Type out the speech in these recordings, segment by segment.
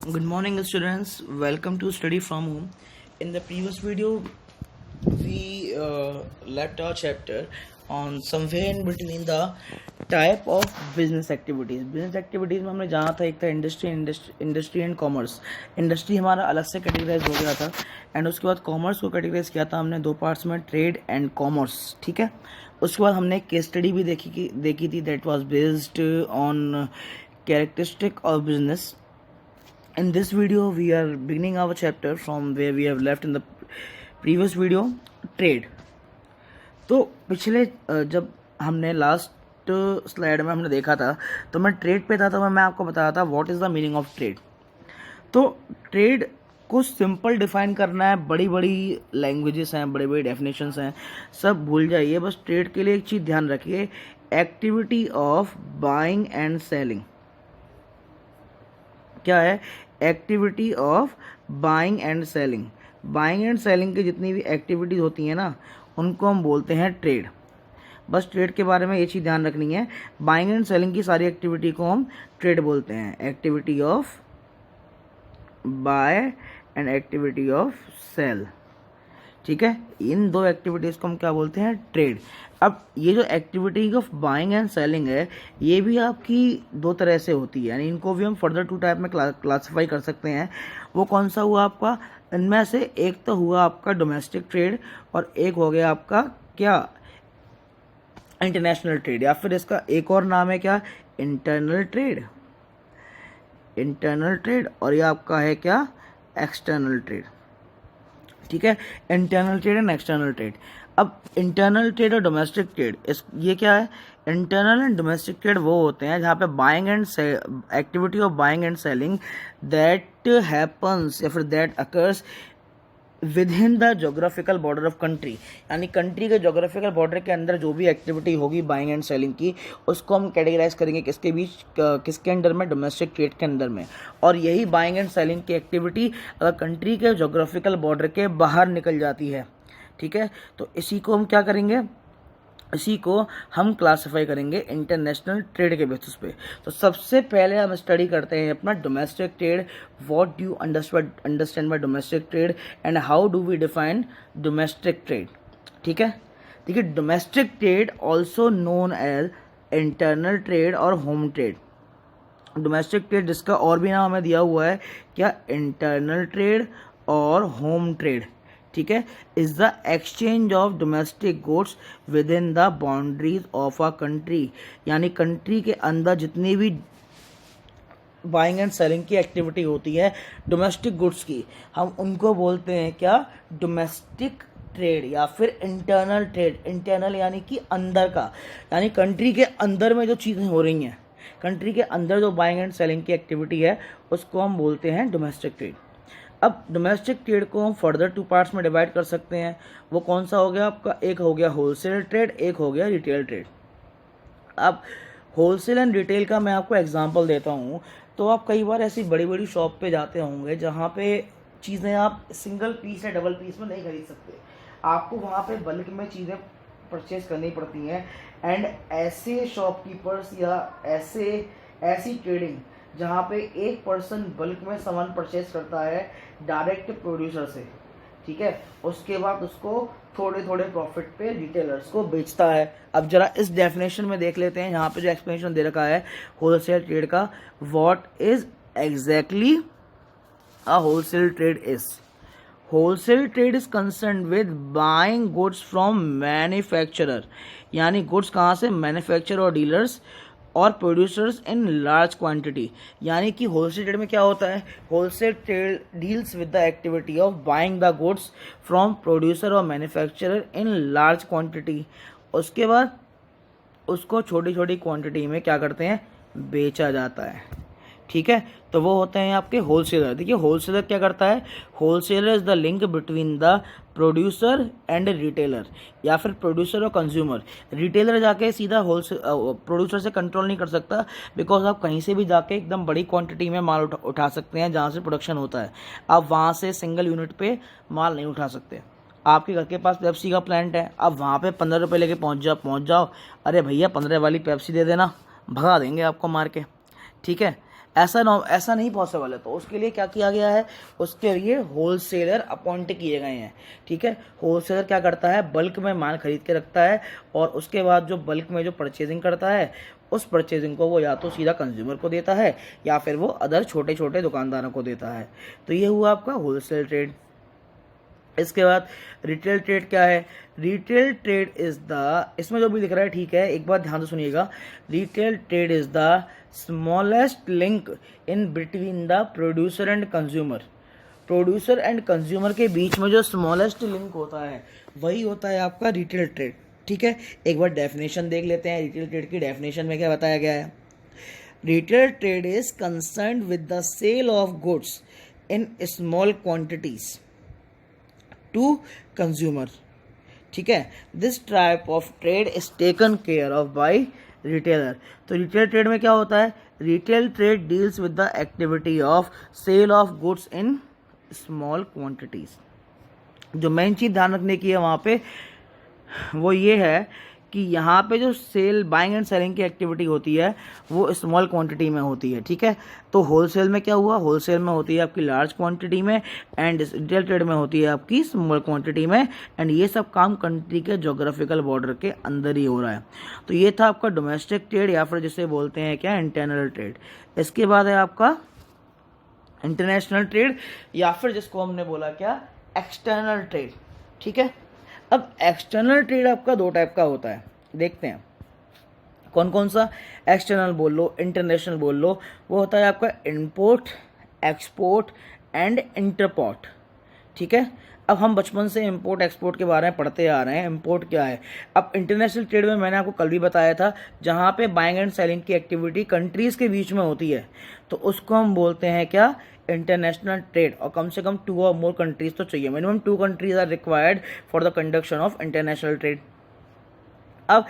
Good morning, students. Welcome to Study from Home. In the previous video, we left our chapter on somewhere in between the type of business activities. Business activities में हमने जाना था, एक था industry and commerce. Industry हमारा अलग से categorise हो गया था एंड उसके बाद कॉमर्स को कैटेगराइज किया था हमने दो पार्ट्स में, ट्रेड एंड कॉमर्स. ठीक है. उसके बाद हमने केस स्टडी भी देखी थी that was based on characteristic of business. In this video, we are beginning our chapter from where we have left in the previous video, trade. तो पिछले जब हमने लास्ट स्लाइड में हमने देखा था तो मैं ट्रेड पे था, तो मैं आपको बताया था what is the meaning of trade. तो ट्रेड को सिंपल डिफाइन करना है, बड़ी बड़ी लैंग्वेजेस हैं, बड़ी बड़ी डेफिनेशंस हैं, सब भूल जाइए. बस ट्रेड के लिए एक चीज़ ध्यान रखिए, activity of buying and selling. क्या है? Activity of buying and selling. Buying and selling की जितनी भी एक्टिविटीज़ होती हैं ना, उनको हम बोलते हैं ट्रेड. बस ट्रेड के बारे में ये चीज़ ध्यान रखनी है, बाइंग एंड सेलिंग की सारी एक्टिविटी को हम ट्रेड बोलते हैं. Activity of buy and activity of sale. ठीक है, इन दो एक्टिविटीज़ को हम क्या बोलते हैं? ट्रेड. अब ये जो activity of buying and selling है, ये भी आपकी दो तरह से होती है, यानी इनको भी हम फर्दर टू टाइप में क्लासिफाई कर सकते हैं. वो कौन सा हुआ आपका? इनमें से एक तो हुआ आपका डोमेस्टिक ट्रेड और एक हो गया आपका क्या? इंटरनेशनल ट्रेड, या फिर इसका एक और नाम है क्या? Internal trade. Internal trade. और ये आपका है क्या? External trade. ठीक है, internal trade and external trade. अब इंटरनल ट्रेड और डोमेस्टिक ट्रेड, ये क्या है? इंटरनल एंड डोमेस्टिक ट्रेड वो होते हैं जहाँ पे buying and activity of buying and selling that happens या फिर that occurs with in the geographical border of country. यानी कंट्री के जोग्राफिकल बॉर्डर के अंदर जो भी एक्टिविटी होगी बाइंग एंड सेलिंग की, उसको हम कैटेगराइज करेंगे किसके बीच, किसके अंडर में? डोमेस्टिक ट्रेड के अंदर में. और यही बाइंग एंड सेलिंग की एक्टिविटी अगर कंट्री के जोग्राफिकल बॉर्डर के बाहर निकल जाती है, ठीक है, तो इसी को हम क्या करेंगे? इसी को हम क्लासिफाई करेंगे इंटरनेशनल ट्रेड के बेसिस पे. तो सबसे पहले हम स्टडी करते हैं अपना domestic trade. What do you understand by domestic trade and how do we define domestic trade. ठीक है, देखिए, domestic trade also known as internal trade और होम ट्रेड. डोमेस्टिक ट्रेड जिसका और भी नाम हमें दिया हुआ है क्या? इंटरनल ट्रेड और होम ट्रेड. ठीक है, is the exchange of domestic goods within the boundaries of a country. यानी कंट्री के अंदर जितनी भी बाइंग एंड सेलिंग की एक्टिविटी होती है डोमेस्टिक गुड्स की, हम उनको बोलते हैं क्या? डोमेस्टिक ट्रेड या फिर इंटरनल ट्रेड. इंटरनल यानी कि अंदर का, यानी कंट्री के अंदर में जो चीज़ें हो रही हैं, कंट्री के अंदर जो बाइंग एंड सेलिंग की एक्टिविटी है, उसको हम बोलते हैं डोमेस्टिक ट्रेड. अब डोमेस्टिक ट्रेड को हम फर्दर टू पार्ट्स में डिवाइड कर सकते हैं. वो कौन सा हो गया आपका? एक हो गया होलसेल ट्रेड, एक हो गया रिटेल ट्रेड. अब होलसेल एंड रिटेल का मैं आपको एग्जांपल देता हूँ. तो आप कई बार ऐसी बड़ी बड़ी शॉप पे जाते होंगे जहाँ पे चीज़ें आप सिंगल पीस या डबल पीस में नहीं खरीद सकते. आपको वहाँ पे बल्क में चीज़ें परचेज करनी पड़ती हैं. एंड ऐसे शॉपकीपर्स या ऐसी ट्रेडिंग जहाँ पे एक पर्सन बल्क में सामान परचेज करता है डायरेक्ट प्रोड्यूसर से, ठीक है, उसके बाद उसको थोड़े थोड़े प्रॉफिट पे रिटेलर्स को बेचता है. अब जरा इस डेफिनेशन में देख लेते हैं, यहाँ पे जो एक्सप्लेनेशन दे रखा है होलसेल ट्रेड का. What is exactly a wholesale trade is? Wholesale trade is concern with buying goods from manufacturer. यानी गुड्स कहाँ से? मैन्युफैक्चरर और डीलर्स और प्रोड्यूसर्स इन लार्ज क्वांटिटी. यानी कि होलसेल ट्रेड में क्या होता है? Wholesale trade deals with the activity of buying the goods from producer और मैन्युफैक्चरर इन लार्ज क्वांटिटी. उसके बाद उसको छोटी छोटी क्वांटिटी में क्या करते हैं? बेचा जाता है. ठीक है, तो वो होते हैं आपके होलसेलर. देखिए, होलसेलर क्या करता है? Wholesaler is the link between the producer and retailer, या फिर प्रोड्यूसर और कंज्यूमर. रिटेलर जाके सीधा होलसेल प्रोड्यूसर से कंट्रोल नहीं कर सकता, बिकॉज आप कहीं से भी जाके एकदम बड़ी क्वांटिटी में माल उठा सकते हैं जहाँ से प्रोडक्शन होता है. आप वहाँ से सिंगल यूनिट पे माल नहीं उठा सकते. आपके घर के पास पेप्सी का प्लांट है, आप वहाँ पे 15 रुपये लेके पहुँच जाओ, अरे भैया 15 वाली पेप्सी दे देना, भगा देंगे आपको मार के. ठीक है, ऐसा नहीं पॉसिबल है। तो उसके लिए क्या किया गया है, उसके लिए होलसेलर अपॉइंट किए गए हैं। ठीक है, होलसेलर क्या करता है, बल्क में माल खरीद के रखता है और उसके बाद जो बल्क में जो परचेजिंग करता है, उस परचेजिंग को वो या तो सीधा कंज्यूमर को देता है या फिर वो अदर छोटे छोटे दुकानदारों को देता है। तो ये हुआ आपका होलसेल ट्रेड। इसके बाद रिटेल ट्रेड क्या है, रिटेल ट्रेड इज द, इसमें जो भी लिख रहा है ठीक है, एक बार ध्यान से सुनिएगा, retail trade is the smallest link in between the producer and consumer. Producer and consumer के बीच में जो स्मॉलेस्ट लिंक होता है वही होता है आपका रिटेल ट्रेड। ठीक है, एक बार डेफिनेशन देख लेते हैं, रिटेल ट्रेड की डेफिनेशन में क्या बताया गया है। Retail trade is concerned with the sale of goods in small quantities to consumer. ठीक है, this type of trade is taken care of by retailer. तो रिटेल ट्रेड में क्या होता है, retail trade deals with the activity of sale of goods in small quantities. जो main चीज ध्यान रखने की है वहाँ पे वो ये है कि यहाँ पे जो सेल बाइंग एंड सेलिंग की एक्टिविटी होती है वो स्मॉल क्वांटिटी में होती है। ठीक है, तो होलसेल में क्या हुआ, होलसेल में होती है आपकी लार्ज क्वांटिटी में एंड रिटेल ट्रेड में होती है आपकी स्मॉल क्वांटिटी में। एंड ये सब काम कंट्री के जोग्राफिकल बॉर्डर के अंदर ही हो रहा है। तो ये था आपका डोमेस्टिक ट्रेड या फिर जिसे बोलते हैं क्या, इंटरनल ट्रेड। इसके बाद है आपका इंटरनेशनल ट्रेड या फिर जिसको हमने बोला क्या, एक्सटर्नल ट्रेड। ठीक है, अब एक्सटर्नल ट्रेड आपका दो टाइप का होता है, देखते हैं कौन कौन सा। एक्सटर्नल बोल लो, इंटरनेशनल बोल लो, वो होता है आपका इंपोर्ट, एक्सपोर्ट एंड इंटरपोर्ट। ठीक है, अब हम बचपन से इंपोर्ट एक्सपोर्ट के बारे में पढ़ते आ रहे हैं, इंपोर्ट क्या है। अब इंटरनेशनल ट्रेड में मैंने आपको कल भी बताया था, जहाँ पे बाइंग एंड सेलिंग की एक्टिविटी कंट्रीज के बीच में होती है, तो उसको हम बोलते हैं क्या, इंटरनेशनल ट्रेड। और कम से कम 2 और मोर कंट्रीज तो चाहिए, minimum 2 countries are required for the conduction of international trade. अब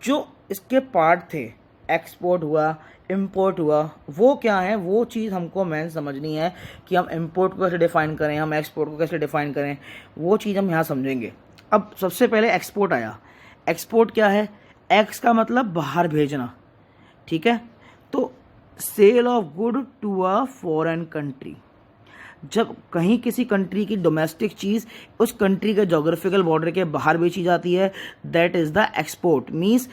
जो इसके पार्ट थे, एक्सपोर्ट हुआ, इंपोर्ट हुआ, वो क्या है, वो चीज़ हमको मेन समझनी है कि हम इंपोर्ट को कैसे डिफाइन करें, हम एक्सपोर्ट को कैसे डिफाइन करें, वो चीज़ हम यहाँ समझेंगे। अब सबसे पहले एक्सपोर्ट आया। एक्सपोर्ट क्या है, एक्स का मतलब बाहर भेजना। ठीक है, तो sale of good to a foreign country. जब कहीं किसी कंट्री की डोमेस्टिक चीज़ उस कंट्री के जोग्राफिकल बॉर्डर के बाहर बेची जाती है, that is the export. Means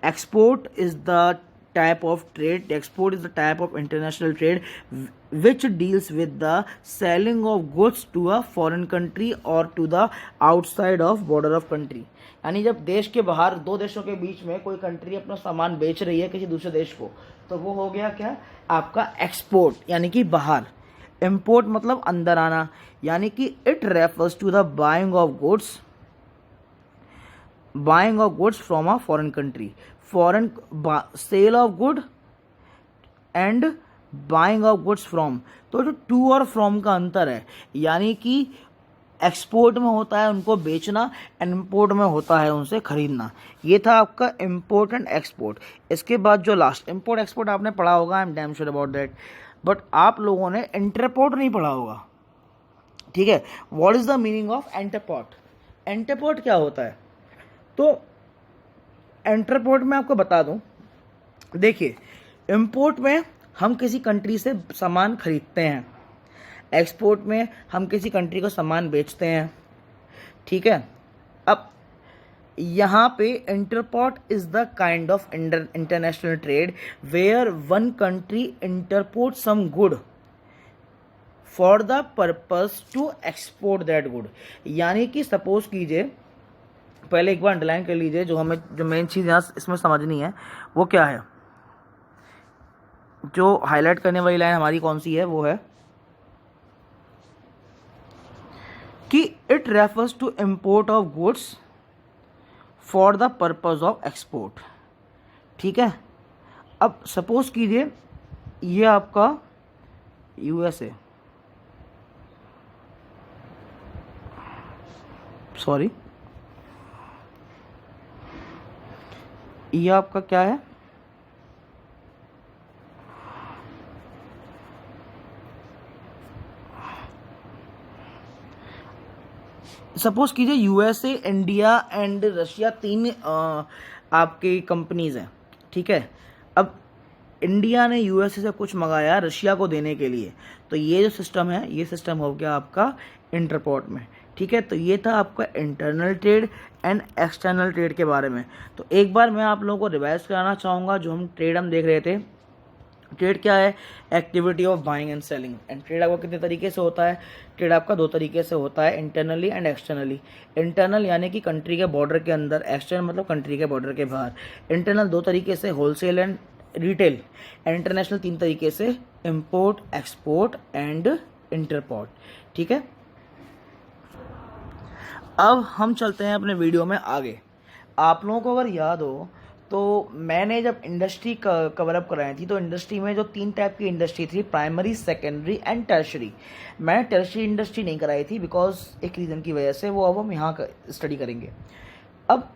export is the type of trade, export is the type of international trade which deals with the selling of goods to a foreign country or to the outside of border of country। यानी जब देश के बाहर दो देशों के बीच में कोई कंट्री अपना सामान बेच रही है किसी दूसरे देश को, तो वो हो गया क्या, आपका एक्सपोर्ट, यानी कि बाहर। इम्पोर्ट मतलब अंदर आना, यानी कि it refers to the buying of goods from a foreign country. Foreign sale of good and buying of goods from, तो जो टू और फ्रॉम का अंतर है, यानी कि एक्सपोर्ट में होता है उनको बेचना, इंपोर्ट में होता है उनसे खरीदना। ये था आपका इम्पोर्ट एंड एक्सपोर्ट। इसके बाद जो लास्ट, इम्पोर्ट एक्सपोर्ट आपने पढ़ा होगा, I am damn sure about that, but आप लोगों ने इंटरपोर्ट नहीं पढ़ा होगा। ठीक है, what is the meaning of entrepot, entrepot क्या होता है। तो इंटरपोर्ट में आपको बता दूं, देखिए इंपोर्ट में हम किसी कंट्री से सामान खरीदते हैं, एक्सपोर्ट में हम किसी कंट्री को सामान बेचते हैं। ठीक है, अब यहाँ पे entrepot is the kind of international trade where one country entrepot some good for the purpose to export that good. यानी कि सपोज कीजिए, पहले एक बार अंडरलाइन कर लीजिए, जो मेन चीज़ यहाँ इसमें समझनी है वो क्या है, जो हाईलाइट करने वाली लाइन हमारी कौन सी है, वो है कि it refers to import of goods for the purpose of export. ठीक है, अब सपोज कीजिए ये आपका यूएसए, सॉरी ये आपका क्या है, सपोज कीजिए यूएसए, इंडिया एंड रशिया 3 आपकी कंपनीज हैं। ठीक है, अब इंडिया ने यूएसए से कुछ मंगाया रशिया को देने के लिए, तो ये जो सिस्टम है ये सिस्टम हो गया आपका इंटरपोर्ट में। ठीक है, तो ये था आपका internal trade and external trade के बारे में। तो एक बार मैं आप लोगों को रिवाइज कराना चाहूँगा जो हम ट्रेड हम देख रहे थे। ट्रेड क्या है? Activity of buying and selling. And trade आपका कितने तरीके से होता है? ट्रेड आपका दो तरीके से होता है, इंटरनली एंड एक्सटर्नली। इंटरनल यानी कि कंट्री के बॉर्डर के अंदर, एक्सटर्नल मतलब कंट्री के बॉर्डर के बाहर। इंटरनल दो तरीके से, wholesale and retail. And international तीन तरीके से, इम्पोर्ट, एक्सपोर्ट एंड इंटरपोर्ट। ठीक है, अब हम चलते हैं अपने वीडियो में आगे। आप लोगों को अगर याद हो तो मैंने जब इंडस्ट्री कवरअप कराई थी तो इंडस्ट्री में जो तीन टाइप की इंडस्ट्री थी, प्राइमरी, सेकेंडरी एंड टर्शरी। मैंने टर्शरी इंडस्ट्री नहीं कराई थी बिकॉज एक रीज़न की वजह से, वो अब हम यहाँ स्टडी करेंगे। अब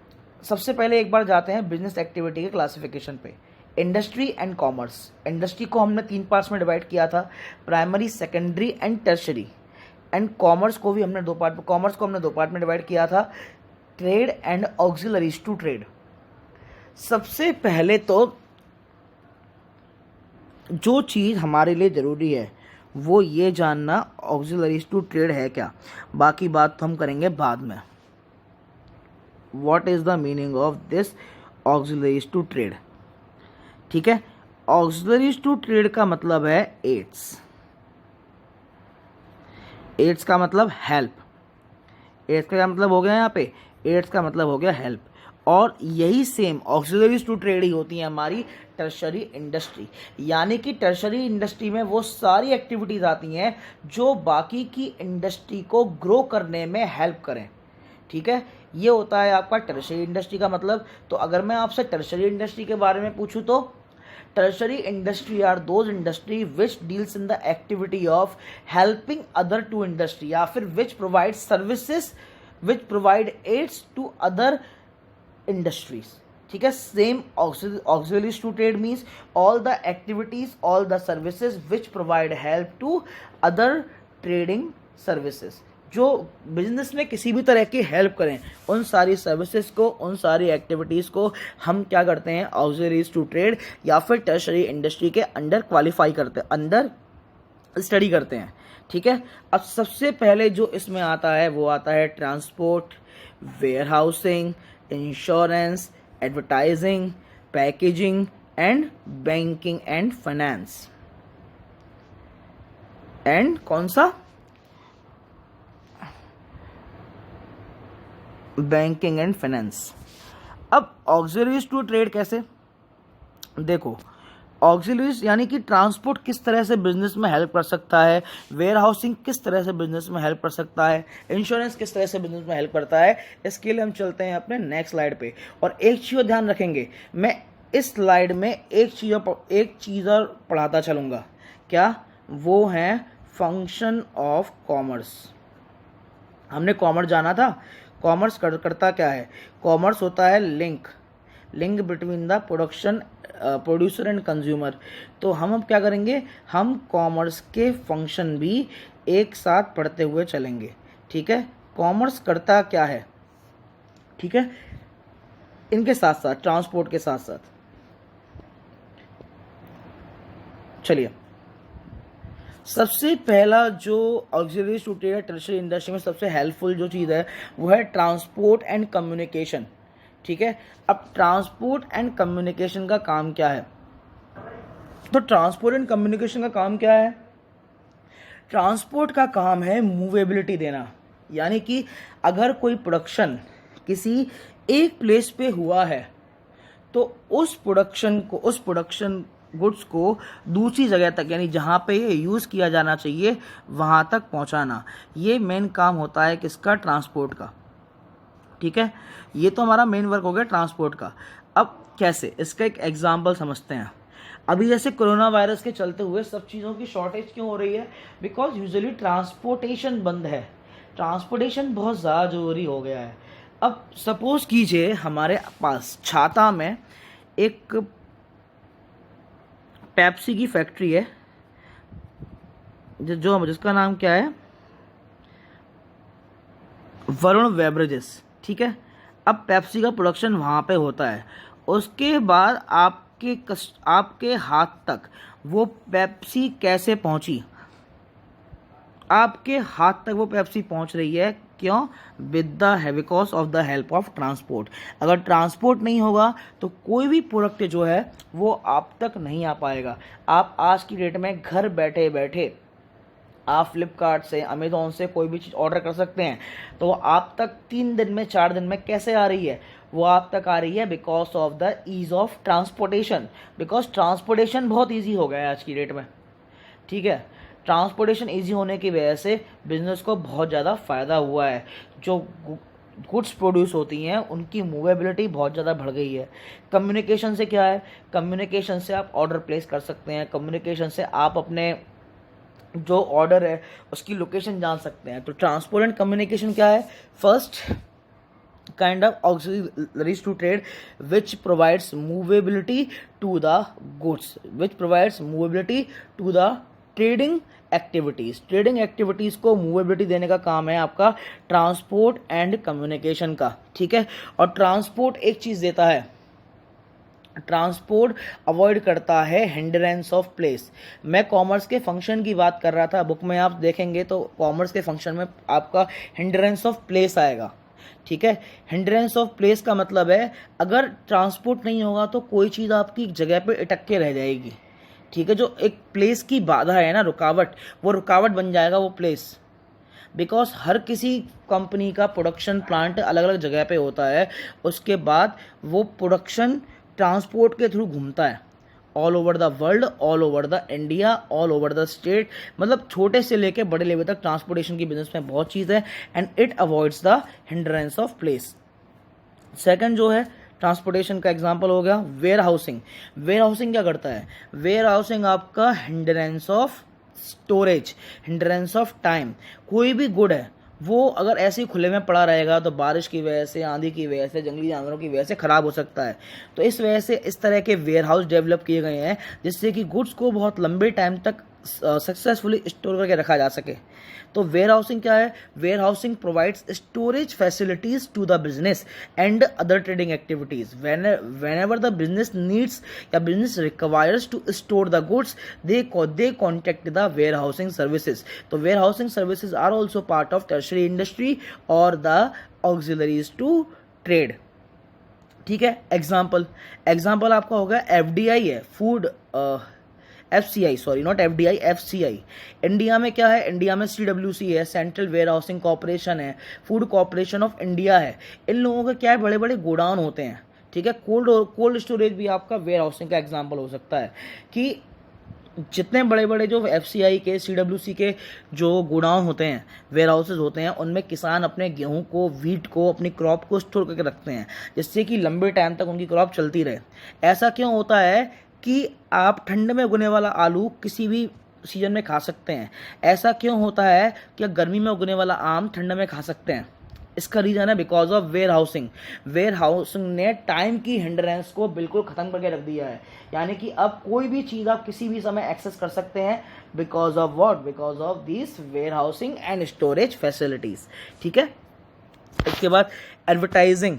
सबसे पहले एक बार जाते हैं बिजनेस एक्टिविटी के क्लासिफिकेशन पे। Industry and commerce. इंडस्ट्री को हमने तीन पार्ट्स में डिवाइड किया था, primary, secondary and tertiary. And commerce को भी हमने दो पार्ट में डिवाइड किया था, trade and auxiliaries to trade. सबसे पहले तो जो चीज़ हमारे लिए ज़रूरी है वो ये जानना ऑक्सिलरीज टू ट्रेड है क्या, बाकी बात तो हम करेंगे बाद में। What is the meaning of this auxiliaries to trade? ठीक है, ऑक्सिलरीज टू ट्रेड का मतलब है एड्स। एड्स का मतलब हेल्प। एड्स का क्या मतलब हो गया यहाँ पे? एड्स का मतलब हो गया हेल्प। और यही सेम ऑक्सिलरीज टू ट्रेड ही होती है हमारी टर्शरी इंडस्ट्री। यानी कि टर्शरी इंडस्ट्री में वो सारी एक्टिविटीज़ आती हैं जो बाकी की इंडस्ट्री को ग्रो करने में हेल्प करें। ठीक है, ये होता है आपका टर्शरी इंडस्ट्री का मतलब। तो अगर मैं आपसे टर्शरी इंडस्ट्री के बारे में पूछूं तो tertiary industry are those industry which deals in the activity of helping other to industry या फिर which provide services which provide aids to other industries। ठीक है, same auxiliaries to trade means all the activities, all the services which provide help to other trading services। जो business में किसी भी तरह की हेल्प करें, उन सारी सर्विसेज को, उन सारी एक्टिविटीज़ को हम क्या करते हैं? ऑक्सिलरीज टू ट्रेड या फिर टर्शरी इंडस्ट्री के अंडर क्वालिफाई करते हैं, अंदर स्टडी करते हैं। ठीक है, अब सबसे पहले जो इसमें आता है वो आता है transport, warehousing, insurance, advertising, packaging and banking and finance. And कौन सा? Banking and finance. अब ऑक्सिलरीज टू ट्रेड कैसे? देखो, ऑक्सिलरीज यानी कि ट्रांसपोर्ट किस तरह से बिजनेस में हेल्प कर सकता है, वेयर हाउसिंग किस तरह से बिजनेस में हेल्प कर सकता है, इंश्योरेंस किस तरह से बिजनेस में हेल्प करता है। इसके लिए हम चलते हैं अपने नेक्स्ट स्लाइड पे। और एक चीज़ ध्यान रखेंगे, मैं इस स्लाइड में एक चीज़ और पढ़ाता चलूँगा। क्या? वो है फंक्शन ऑफ कॉमर्स। हमने कॉमर्स जाना था। कॉमर्स करता क्या है? कॉमर्स होता है link between the producer and consumer. तो हम अब क्या करेंगे? हम कॉमर्स के फंक्शन भी एक साथ पढ़ते हुए चलेंगे। ठीक है, कॉमर्स करता क्या है? ठीक है, इनके साथ साथ, ट्रांसपोर्ट के साथ साथ। चलिए, सबसे पहला जो auxiliaries to trade tertiary industry में सबसे हेल्पफुल जो चीज़ है वो है ट्रांसपोर्ट एंड कम्युनिकेशन। ठीक है, अब ट्रांसपोर्ट एंड कम्युनिकेशन का काम क्या है? तो ट्रांसपोर्ट एंड कम्युनिकेशन का काम क्या है? ट्रांसपोर्ट का काम है मूवेबिलिटी देना। यानी कि अगर कोई प्रोडक्शन किसी एक प्लेस पे हुआ है तो उस प्रोडक्शन गुड्स को दूसरी जगह तक, यानी जहाँ पे ये यूज़ किया जाना चाहिए वहाँ तक पहुँचाना, ये मेन काम होता है किसका? ट्रांसपोर्ट का। ठीक है, ये तो हमारा मेन वर्क हो गया ट्रांसपोर्ट का। अब कैसे? इसका एक एग्जांपल समझते हैं। अभी जैसे कोरोना वायरस के चलते हुए सब चीज़ों की शॉर्टेज क्यों हो रही है? बिकॉज यूजुअली ट्रांसपोर्टेशन बंद है। ट्रांसपोर्टेशन बहुत ज़्यादा ज़रूरी हो गया है। अब सपोज कीजिए हमारे पास छाता में एक पेप्सी की फैक्ट्री है जिसका नाम क्या है? वरुण बेवरेजेस। ठीक है, अब पेप्सी का प्रोडक्शन वहाँ पे होता है। उसके बाद आप आपके हाथ तक वो पेप्सी कैसे पहुंची, आपके हाथ तक वो पेप्सी पहुंच रही है, क्यों? With the because of the help of transport. अगर ट्रांसपोर्ट नहीं होगा तो कोई भी प्रोडक्ट जो है वो आप तक नहीं आ पाएगा। आप आज की डेट में घर बैठे बैठे आप फ्लिपकार्ट से, अमेज़ॉन से कोई भी चीज़ ऑर्डर कर सकते हैं, तो वो आप तक 3 दिन में, 4 दिन में कैसे आ रही है? वो आप तक आ रही है because of the ease of transportation. Because transportation बहुत ईजी हो गया है आज की डेट में, ठीक है। ट्रांसपोर्टेशन ईजी होने की वजह से बिजनेस को बहुत ज़्यादा फ़ायदा हुआ है। जो गुड्स प्रोड्यूस होती हैं उनकी मूवेबिलिटी बहुत ज़्यादा बढ़ गई है। कम्युनिकेशन से क्या है? कम्युनिकेशन से आप ऑर्डर प्लेस कर सकते हैं, कम्युनिकेशन से आप अपने जो ऑर्डर है उसकी लोकेशन जान सकते हैं। तो ट्रांसपोर्ट एंड कम्युनिकेशन क्या है? First kind of auxiliaries to trade which provides movability to the goods, which provides movability to the trading activities. Trading activities को मूवेबिलिटी देने का काम है आपका ट्रांसपोर्ट एंड कम्युनिकेशन का, ठीक है। और ट्रांसपोर्ट एक चीज़ देता है, ट्रांसपोर्ट अवॉइड करता है हिंड्रेंस ऑफ प्लेस। मैं कॉमर्स के फंक्शन की बात कर रहा था, बुक में आप देखेंगे तो कॉमर्स के फंक्शन में आपका हिंड्रेंस ऑफ प्लेस आएगा, ठीक है। हिंड्रेंस ऑफ प्लेस का मतलब है अगर ट्रांसपोर्ट नहीं होगा तो कोई चीज़ आपकी एक जगह पे अटक के रह जाएगी, ठीक है। जो एक प्लेस की बाधा है ना, रुकावट, वो रुकावट बन जाएगा वो प्लेस। बिकॉज हर किसी कंपनी का प्रोडक्शन प्लांट अलग अलग जगह पे होता है, उसके बाद वो प्रोडक्शन ट्रांसपोर्ट के थ्रू घूमता है all over the world, all over the India, all over the state. मतलब छोटे से लेके बड़े लेवल तक ट्रांसपोर्टेशन की बिजनेस में बहुत चीज़ है and it avoids the hindrance of place. Second जो है ट्रांसपोर्टेशन का एग्जांपल हो गया वेयर हाउसिंग। वेयर हाउसिंग क्या करता है? वेयर हाउसिंग आपका hindrance of storage, hindrance of time. कोई भी गुड है वो अगर ऐसे ही खुले में पड़ा रहेगा तो बारिश की वजह से, आंधी की वजह से, जंगली जानवरों की वजह से ख़राब हो सकता है। तो इस वजह से इस तरह के वेयर हाउस डेवलप किए गए हैं जिससे कि गुड्स को बहुत लंबे टाइम तक सक्सेसफुली स्टोर करके रखा जा सके। तो वेयर हाउसिंग क्या है? Warehousing provides storage facilities to the business and other trading activities. whenever the business needs या business requires to store the goods, they contact the warehousing services. तो warehousing services are also part of tertiary industry or the auxiliaries to trade, ठीक है। Example आपका होगा FDI है, food FCI, sorry not FDI, FCI। India में क्या है? India में CWC है, सेंट्रल वेयर हाउसिंग कॉर्पोरेशन है, फूड कॉर्पोरेशन ऑफ इंडिया है। इन लोगों के क्या है? बड़े बड़े गोडाउन होते हैं, ठीक है। कोल्ड स्टोरेज भी आपका वेयर हाउसिंग का एग्जाम्पल हो सकता है कि जितने बड़े बड़े जो FCI के, CWC के जो गोडाउन होते हैं, वेयर हाउसेज होते हैं, उनमें किसान अपने गेहूं को, वीट को, अपनी क्रॉप को स्टोर करके रखते हैं जिससे कि लंबे टाइम तक उनकी क्रॉप चलती रहे। ऐसा क्यों होता है कि आप ठंड में उगने वाला आलू किसी भी सीजन में खा सकते हैं? ऐसा क्यों होता है कि गर्मी में उगने वाला आम ठंड में खा सकते हैं? इसका रीज़न है because of warehousing. Warehousing ने टाइम की हिंड्रेंस को बिल्कुल ख़त्म करके रख दिया है, यानी कि अब कोई भी चीज़ आप किसी भी समय एक्सेस कर सकते हैं because of what? Because of this warehousing and storage facilities, ठीक है। इसके बाद एडवर्टाइजिंग।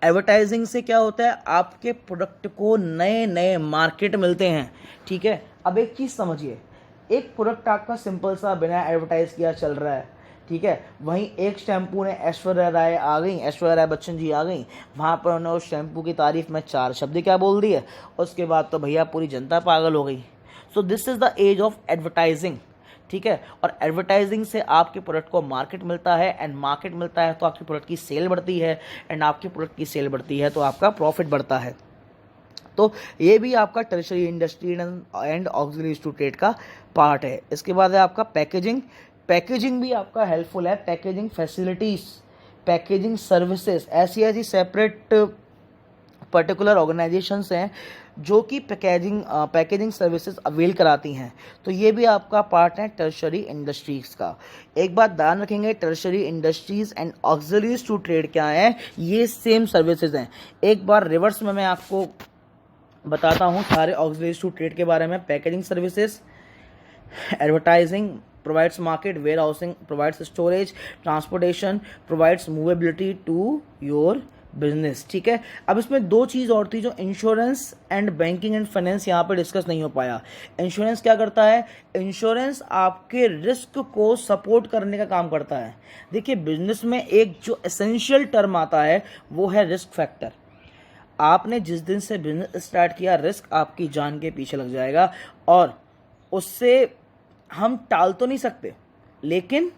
एडवर्टाइजिंग से क्या होता है? आपके प्रोडक्ट को नए नए मार्केट मिलते हैं, ठीक है। अब एक चीज़ समझिए, एक प्रोडक्ट आपका सिंपल सा बिना एडवर्टाइज किया चल रहा है, ठीक है। वहीं एक शैम्पू ने ऐश्वर्या राय आ गई, ऐश्वर्या राय बच्चन जी आ गई, वहाँ पर उन्होंने उस शैम्पू की तारीफ में 4 शब्द क्या बोल दिए, उसके बाद तो भैया पूरी जनता पागल हो गई। So this is the age of advertising, ठीक है। और एडवर्टाइजिंग से आपके प्रोडक्ट को मार्केट मिलता है एंड मार्केट मिलता है तो आपके प्रोडक्ट की सेल बढ़ती है एंड आपके प्रोडक्ट की सेल बढ़ती है तो आपका प्रॉफिट बढ़ता है। तो ये भी आपका tertiary industry and auxiliaries to trade का पार्ट है। इसके बाद है आपका पैकेजिंग। पैकेजिंग भी आपका हेल्पफुल है। पैकेजिंग फैसिलिटीज़, पैकेजिंग सर्विसेज, ऐसी सेपरेट पर्टिकुलर ऑर्गेनाइजेशंस हैं जो कि पैकेजिंग सर्विसेज अवेल कराती हैं। तो ये भी आपका पार्ट है टर्शरी इंडस्ट्रीज़ का। एक बात ध्यान रखेंगे, tertiary industries and auxiliaries to trade क्या है? ये सेम सर्विसेज हैं। एक बार रिवर्स में मैं आपको बताता हूँ सारे ऑक्सिलरीज टू ट्रेड के बारे में। Packaging services, advertising provides market, warehousing provides storage, transportation provides movability to your business, ठीक है। अब इसमें दो चीज़ और थी जो insurance and banking and finance यहाँ पे डिस्कस नहीं हो पाया। इंश्योरेंस क्या करता है? इंश्योरेंस आपके रिस्क को सपोर्ट करने का काम करता है। देखिए बिजनेस में एक जो एसेंशियल टर्म आता है वो है रिस्क फैक्टर। आपने जिस दिन से बिजनेस स्टार्ट किया, रिस्क आपकी जान के पीछे लग जाएगा और उससे हम टाल तो नहीं सकते, लेकिन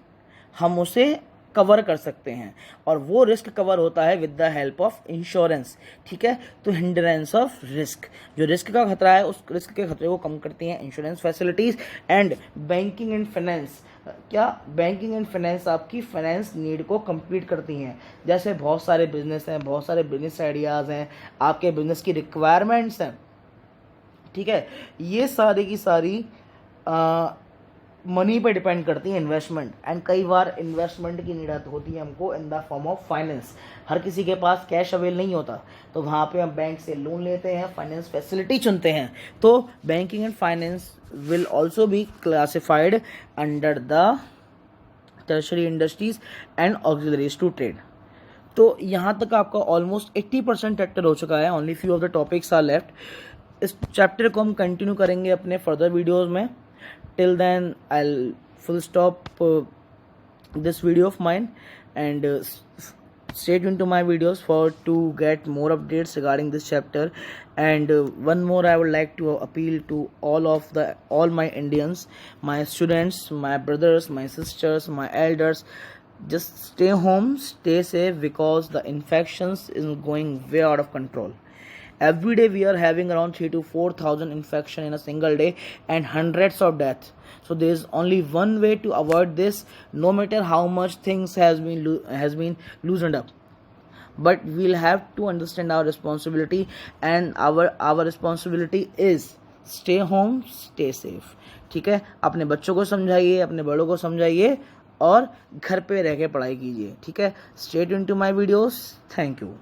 हम उसे कवर कर सकते हैं और वो रिस्क कवर होता है with the help of insurance, ठीक है। तो हिंड्रेंस ऑफ रिस्क, जो रिस्क का खतरा है उस रिस्क के खतरे को कम करती हैं insurance facilities. And banking and finance, क्या बैंकिंग एंड फाइनेंस आपकी फाइनेंस नीड को कंप्लीट करती हैं। जैसे बहुत सारे बिजनेस हैं, बहुत सारे बिजनेस आइडियाज़ हैं, आपके बिजनेस की रिक्वायरमेंट्स हैं, ठीक है। ये सारी की सारी मनी पे डिपेंड करती है इन्वेस्टमेंट। एंड कई बार इन्वेस्टमेंट की नीड होती है हमको in the form of finance. हर किसी के पास कैश अवेल नहीं होता, तो वहाँ पे हम बैंक से लोन लेते हैं, फाइनेंस फैसिलिटी चुनते हैं। तो banking and finance will also be classified under the tertiary industries and auxiliaries to trade. तो यहाँ तक आपका ऑलमोस्ट 80% चैप्टर हो चुका है, only few of the topics are left. इस चैप्टर को हम कंटिन्यू करेंगे अपने फर्दर वीडियोज़ में। Till then I'll full stop this video of mine and stay tuned to my videos for to get more updates regarding this chapter. And one more I would like to appeal to all my Indians, my students, my brothers, my sisters, my elders, just stay home, stay safe, because the infections is going way out of control. Every day we are having around 3,000 to 4,000 infection in a single day and hundreds of deaths. So there is only one way to avoid this, no matter how much things has been loosened up. But we'll have to understand our responsibility, and our responsibility is stay home, stay safe. ठीक है, अपने बच्चों को समझाइए, अपने बड़ों को समझाइए और घर पे रह के पढ़ाई कीजिए, ठीक है। Stay tuned to my videos. Thank you.